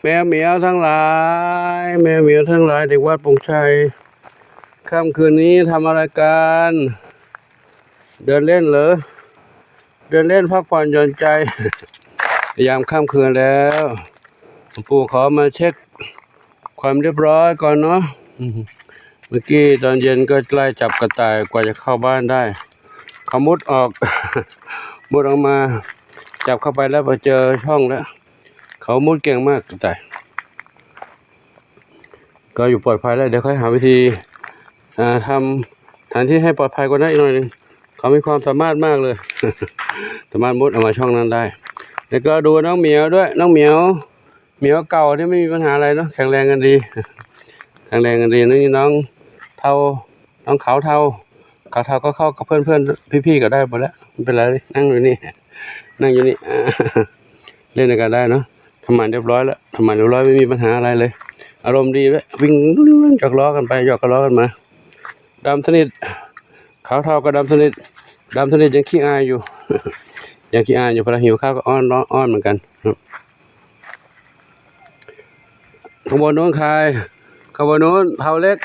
แมวเหมียวทั้งหลายแมวเหมียวทั้งหลายเด็กวัดปงชัยค่ำคืนนี้ทำอะไรกันเดินเล่นเหรอเดินเล่นพักผ่อนหย่อนใจยามค่ำคืนแล้วปู่ขอมาเช็คความเรียบร้อยก่อนเนาะเมื่อกี้ตอนเย็นก็ไล่จับกระต่ายกว่าจะเข้าบ้านได้เขามุดออก มุดออกมาจับเข้าไปแล้วพอเจอช่องแล้วเขามุดเก่งมากกระต่ายก็อยู่ปลอดภัยแล้วเดี๋ยวค่อยหาวิธีทำสถานที่ให้ปลอดภัยกว่านั้นอีกหน่อยนึงเขามีความสามารถมากเลย สามารถมุดออกมาช่องนั้นได้แล้วก็ดูน้องเหมียวด้วยน้องเหมียวเก่าที่ไม่มีปัญหาอะไรเนาะแข็งแรงกันดีแข็งแรงกันดีนี่น้องเทาน้องขาวเทาก็เข้ากับเพื่อนพี่ๆก็ได้หมดแล้วไม่เป็นไรนั่งอยู่นี่เล่นด้วยกันได้เนาะทำงานเรียบร้อยแล้วทำงานเรียบร้อยไม่มีปัญหาอะไรเลยอารมณ์ดีด้วยวิ่งจอกล้อกันไปหยอกล้อกันมาดำสนิทขาวเทาก็ดำสนิทยังขี้อายอยู่ ยังขี้อายอยู่พอหิวข้าวก็อ้อนเหมือนกันขบวนนู้นใครขบวนนู้นเท่าเล็ก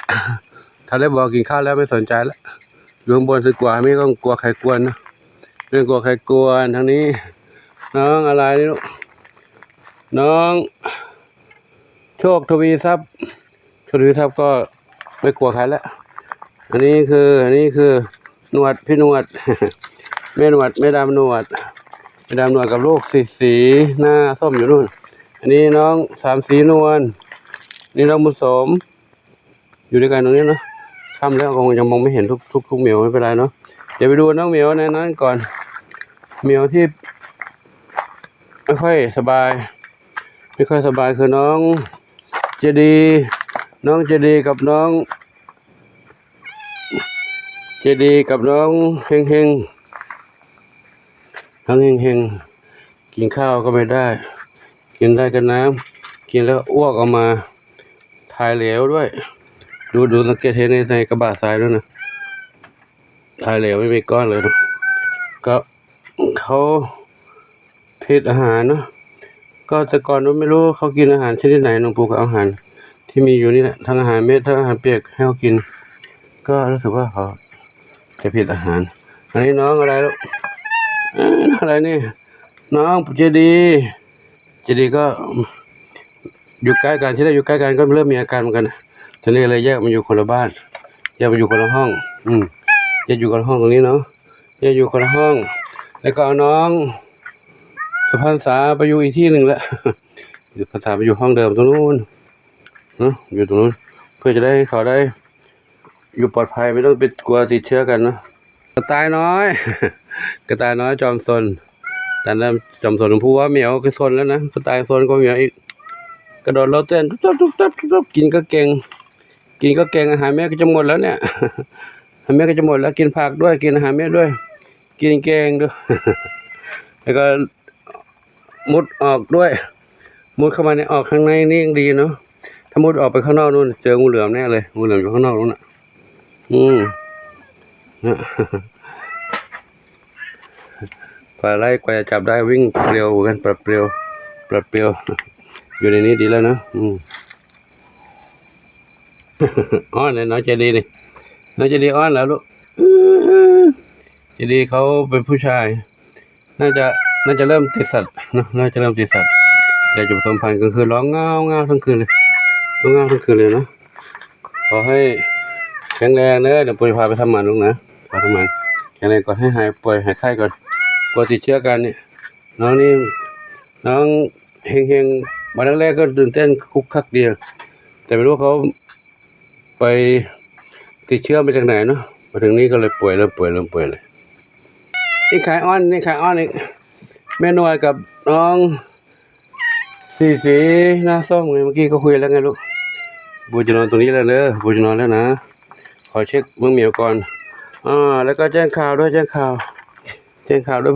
บอกกินข้าวแล้วไม่สนใจแล้วอยู่ข้างบนสึกกว่าไม่ต้องกลัวใครกวนนะเรื่องกลัวใครกวนทางนี้น้องอะไรนี่ลูกน้องโชคทวีทรัพย์ก็ไม่กลัวใครแล้วอันนี้คือหนวดพี่หนวด แม่หนวดแม่ดำหนวดกับลูกสีหน้าส้มอยู่นู่นอันนี้น้องสามสีนวลนี่น้องบุญสมอยู่ด้วยกันตรงนี้เนาะค่ำแล้วคงยังมองไม่เห็นทุกเหมียวไม่เป็นไรเนาะเดี๋ยวไปดูน้องเหมียวในนั้นก่อนเหมียวที่ไม่ค่อยสบายคือน้องเจดีกับน้องเฮงกินข้าวก็ไม่ได้กินได้กันน้ำกินแล้วอ้วกออกมาถ่ายเหลวด้วยดูสังเกตเห็นในกระบะทรายด้วยนะถ่ายเหลวไม่มีก้อนเลยนะก็เขาผิดอาหารเนาะก็แต่ก่อนเราไม่รู้เขากินอาหารชนิดไหนน้องปูกับอาหารที่มีอยู่นี่แหละทั้งอาหารเม็ดทั้งอาหารเปียกให้เขากินก็รู้สึกว่าเขาจะผิดอาหารอันนี้น้องอะไรลูกอะไรนี่น้องเจดีก็อยู่ใกล้กันที่ได้อยู่ใกล้กันก็เริ่มมีอาการเหมือนกันทีนี้เลยแยกมาอยู่คนละบ้านแยกมาอยู่คนละห้องแยกอยู่คนละห้องตรงนี้เนาะแยกอยู่คนละห้องแล้วก็เอาน้องสุพรรณษาไปอยู่อีกที่หนึ่งแล้วสุพรรณษาไปอยู่ห้องเดิมตรงนู้นเนาะอยู่ตรงนู้นเพื่อจะได้เขาได้อยู่ปลอดภัยไม่ต้องไปกลัวติดเชื้อกันเนาะกระต่ายน้อย กระต่ายน้อยจอมซนแต่เริ่มจอมซนผมพูดว่าเหมียวก็ซนแล้วนะกระต่ายซนก็เหมียวอีกกระโดดโลดเต้นตุ๊บกินก็เก่งอาหารแม่ก็จะหมดแล้วเนี่ย อาหารแม่ก็จะหมดแล้วกินผักด้วยกินอาหารแม่ด้วยกินเก่งด้วย แล้วก็มุดออกด้วยมุดเข้ามาในออกข้างในนี่ยังดีเนาะถ้ามุดออกไปข้างนอกนู่นเจองูเหลือมแน่เลยงูเหลือมอยู่ข้างนอกนู่นน่ะกว่าจะจับได้วิ่งเปรียวกันปรับเปรียวอยู่ในนี้ดีแล้วนะอ้อนเลยน้องเจดีนี่น้องเจดีอ้อนแล้วลูกเจดีเขาเป็นผู้ชายน่าจะเริ่มติดสัตว์นะน่าจะเริ่มติดสัตว์อยากจะผสมพันธุ์กลางคืนร้องเงาทั้งคืนเลยร้องเงาทั้งคืนเลยนะขอให้แข็งแรงเนอะเดี๋ยวปู่จะพาไปทำหมันลูกนะพาทำหมันแข็งแรงก่อนให้หายป่วยหายไข้ก่อนกลัวติดเชื้อกันนี่น้องเฮงมาแรกก็ตื่นเต้นคุกคักเดียวแต่ไม่รู้เขาไปติดเชื้อมาจากไหนเนาะมาถึงนี้ก็เลยป่วยเริ่มป่วยเลยนี่ขายอ้อนอีกแม่นวลกับน้องสีหน้าส้มไงเมื่อกี้ก็คุยแล้วไงลูกบูจะนอนตรงนี้แล้วเนอะบูจะนอนแล้วนะขอเช็คเมืองเหมียวก่อนแล้วก็แจ้งข่าวด้วย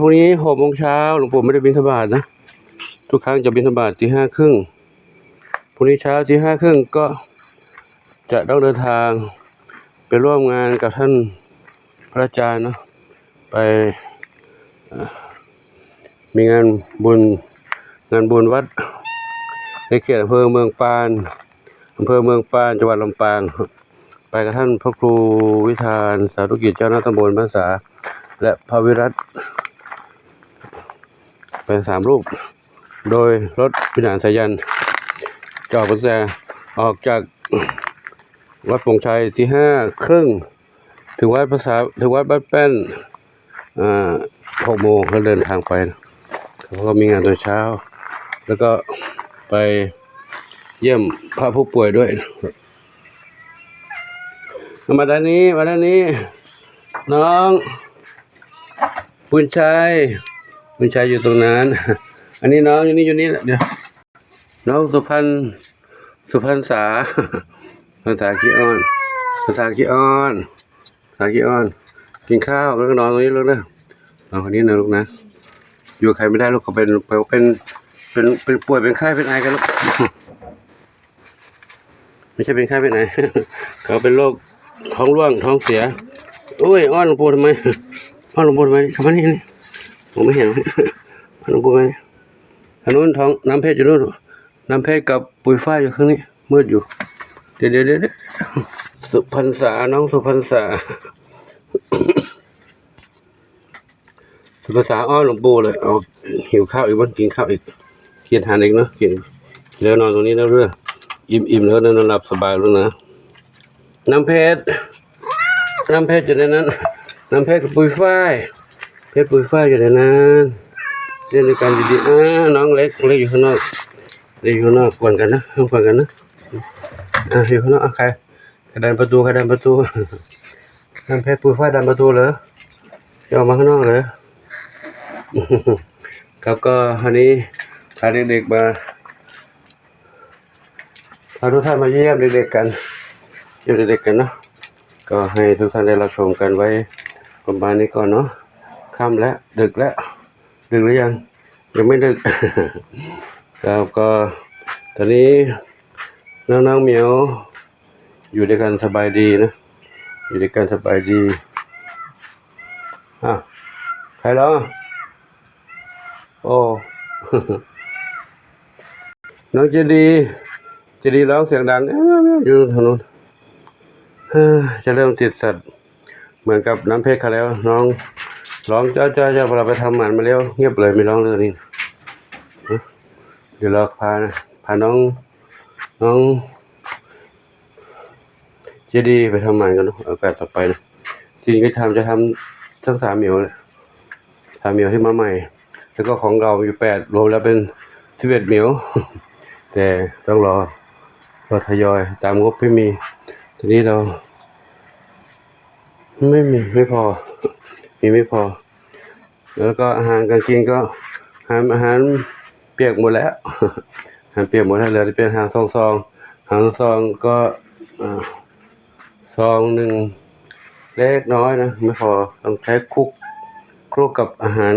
พรุ่งนี้6 โมงเช้าหลวงปู่ไม่ได้บิณฑบาตนะทุกครั้งจะบิณฑบาตตี 5 ครึ่งพรุ่งนี้เช้าตี 5 ครึ่งก็จะต้องเดินทางไปร่วมงานกับท่านพระอาจารย์เนาะไปมีงานบุญวัด ในเขตอำเภอเมืองปานจังหวัดลำปางไปกับท่านพระครูวิธานสาธุกิจเจ้าหน้าตำบลบ้านสาและพระวิรัตเป็น3 รูปโดยรถวิญญาณสายันจอดกุญแจออกจากวัดโป่งชัยที่5:30ถึงวัดบ้านแป้น6 โมงแล้วเดินทางไปเขาก็มีงานตอนเช้าแล้วก็ไปเยี่ยมพระผู้ป่วยด้วยมาด้านนี้น้องบุญชัยอยู่ตรงนั้นอันนี้น้องอยู่นี่แหละเดี๋ยวน้องสุพรรณษาภาษาขี้อ้อนกินข้าวแล้วก็นอนตรงนี้ลูกนะนอนคนนี้นะลูกนะอยู่ใครไม่ได้ลูกเขาเป็นป่วยเป็นไข้เป็นไอกันลูกไม่ใช่เป็นไข้เป็นไอเขาเป็นโรคท้องร่วงท้องเสียโอ้ยอ้อนหลวงปู่ทำไมเข้ามานี่ผมไม่เห็นหลวงปู่ไหมทางนู้นท้องน้ำเพชรอยู่นู้นน้ำเพชรกับปุ๋ยฝ้ายอยู่ข้างนี้มืดอยู่เดี๋ยวสุพรรณษาน้องสุพรรณษาอ้อนหลวงปู่เลยเอาหิวข้าวอีกบ้างกินข้าวอีกกินทานอีกเนาะกินแล้วนอนตรงนี้แล้วเรื่องอิ่มแล้วนอนหลับสบายแล้วนะน้ำเพชรอยู่ในนั้นน้ำเพชรกับปุ๋ยฝ้ายอยู่ในนั้นเล่นด้วยกันดีๆน้องเล็กอยู่ข้างนอกกวนกันนะอยู่ข้างนอกใครดันประตูน้ำเพชรปุ๋ยฝ้ายดันประตูเหรอจะออกมาข้างนอกเหรอครับก็วันนี้พาเด็กๆมาพาทุกท่านมาเยี่ยมเด็กๆกันเนาะก็ให้ทุกท่านได้รับชมกันไว้ประมาณนี้ก่อนเนาะค่ำแล้วดึกหรือยังไม่ดึก ครับก็ตอนนี้น้องเหมียวอยู่ด้วยกันสบายดีนะใครร้องโอ้ น้องเจดีร้องเสียงดังอยู่ทางนู้นจะเริ่มติดสัตว์เหมือนกับน้ำเพชรเขาแล้วน้องร้องจ้าเวลาไปทำหมันมาแล้วเงียบเลยไม่ร้องเลยนี่เดี๋ยวเราพาน้องเจดีไปทำหมันกันเนาะโอกาสต่อไปนะจริงก็จะทำทั้ง3 เหมียวเลย3 เหมียวที่มาใหม่แล้วก็ของเราอยู่8รวมแล้วเป็น11 เหมียวแต่ต้องรอทยอยตามงบไม่มีทีนี้เราไม่พอแล้วก็อาหารการกินก็อาหารเปียกหมดแล้วเหลือจะเป็นอาหารซองก็ซองหนึ่งเล็กน้อยนะไม่พอต้องใช้คลุกกับอาหาร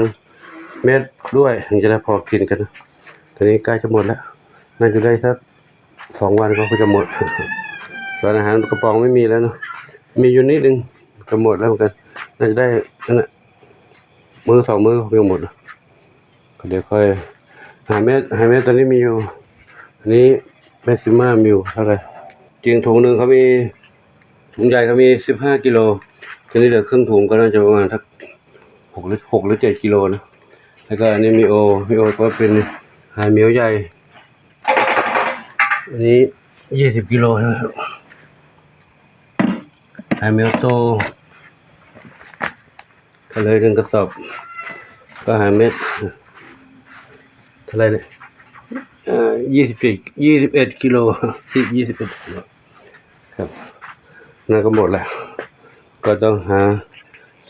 เม็ดด้วยถึงจะได้พอกินกันนะตอนนี้ใกล้จะหมดแล้วน่าจะได้สัก2 วันก็จะหมดส่วนอาหารกระป๋องไม่มีแล้วเนาะมีอยู่นิดนึงจะหมดแล้วเหมือนกันน่าจะได้นั่นแหละมือ2 มือก็หมดเดี๋ยวค่อยหาเม็ดตอนนี้มีอยู่อันนี้แม็กซิม่ามีอยู่เท่าไหร่จริงถุงหนึ่งเขามีถุงใหญ่เขามี15 กิโลทีนี้เหลือครึ่งถุงก็น่าจะประมาณสัก6 หรือ 7 กิโลนะแล้วก็อันนี้มีโอก็เป็นหาเหมียวใหญ่อันนี้20 กิโลนะครับหาเหมียวโตก็เลย1 กระสอบก็หาเม็ดเท่าไรเนี่ย21 กิโล21 กิโลครับนั่นก็หมดแล้วก็ต้องหา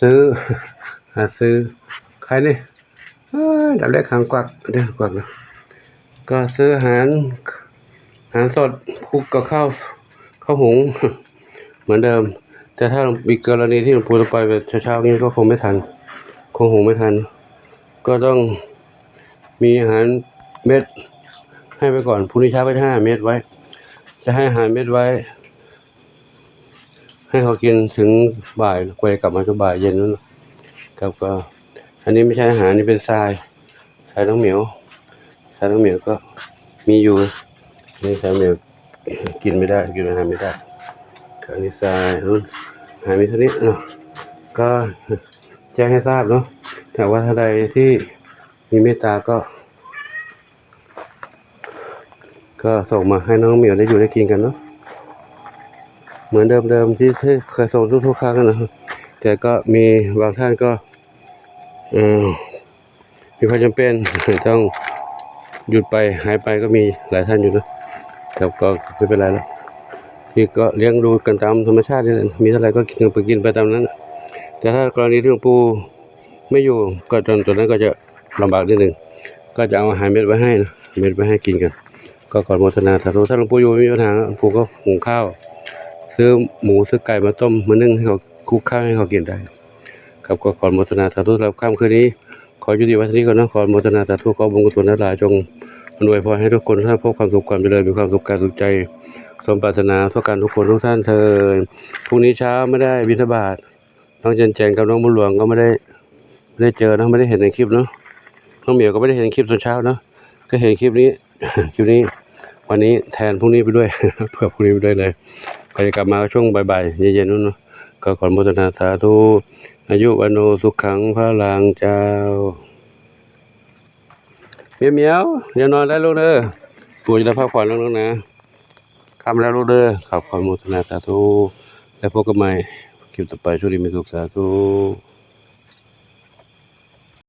ซื้อใครนี่ดับเล็กหางกวักนะก็ซื้ออาหารสดคลุกกับข้าวหุงเหมือนเดิมแต่ถ้ามีกรณีที่หลวงปู่จะไปแบบเช้าๆนี้ก็คงไม่ทันหุงไม่ทันก็ต้องมีอาหารเม็ดให้ไปก่อนพรุ่งนี้เช้าก็จะให้อาหารเม็ดไว้จะให้อาหารเม็ดไว้ให้เขากินถึงบ่ายกว่าจะกลับมาก็บ่ายเย็นนั่นครับก็อันนี้ไม่ใช่อาหารนี่เป็นทรายน้องเหมียวก็มีอยู่ นี่ทำเนี่ยกินไม่ได้กินอาหารไม่ได้คราวนี้ทรายนู่นหายมีเท่านี้เนาะก็แจ้งให้ทราบเนาะแต่ว่าถ้าใดที่มีเมตตาก็ส่งมาให้น้องเหมียวได้อยู่ได้กินกันเนาะเหมือนเดิมที่เคยส่งทุกครั้งนะแต่ก็มีบางท่านก็มีความจำเป็นต้องหยุดไปหายไปก็มีหลายท่านอยู่นะครับก็ไม่เป็นไรแล้วที่ก็เลี้ยงดูกันตามธรรมชาตินี่แหละมีเท่าไหร่ก็กินไปตามนั้นแต่ถ้ากรณีที่หลวงปู่ไม่อยู่ก็ตอนนั้นก็จะลำบากนิดนึงก็จะเอาอาหารเม็ดไว้ให้นะเม็ดไว้ให้กินกันก็ก่อนโมทนาสาธุถ้าหลวงปู่อยู่ไม่มีปัญหาหลวงปู่ก็หุงข้าวซื้อหมูซื้อไก่มาต้มมานึ่งให้เขาคลุกข้าวให้เขากินได้ครับก็ขอโมทนาสาธุสำหรับค่ำคืนนี้ขอยุติไว้ที่นี้ก่อนนะขอโมทนาสาธุขอบุญกุศลทั้งหลายจงอำนวยพรให้ทุกคนท่านพบความสุขความเจริญมีความสุขกายสุขใจสมปรารถนาทุกการทุกคนทุกท่านเถิดพรุ่งนี้เช้าไม่ได้บิณฑบาตน้องเจนแจงกับน้องบุญหลวงก็ไม่ได้เจอนะไม่ได้เห็นในคลิปเนาะน้องเหมียวก็ไม่ได้เห็นคลิปตอนเช้าเนาะก็เห็นคลิปนี้ คลิปนี้วันนี้แทนพรุ่งนี้ไปด้วย เพื่อพรุ่งนี้ไปด้วยเลยก็จะกลับมาช่วงบ่ายๆเย็นๆนู้นเนาะก็ขอโมทนาสาธุอายุวันโนสุขังพระลังเจ้าเหมียวเดี๋ยวนอนได้ลูกเด้อปู่จะได้พักผ่อนแล้วลูกนะค่ำแล้วลูกเด้อขอโมทนาสาธุแล้วพบกันใหม่คลิปต่อไปช่วงนี้มีสุขสาธุ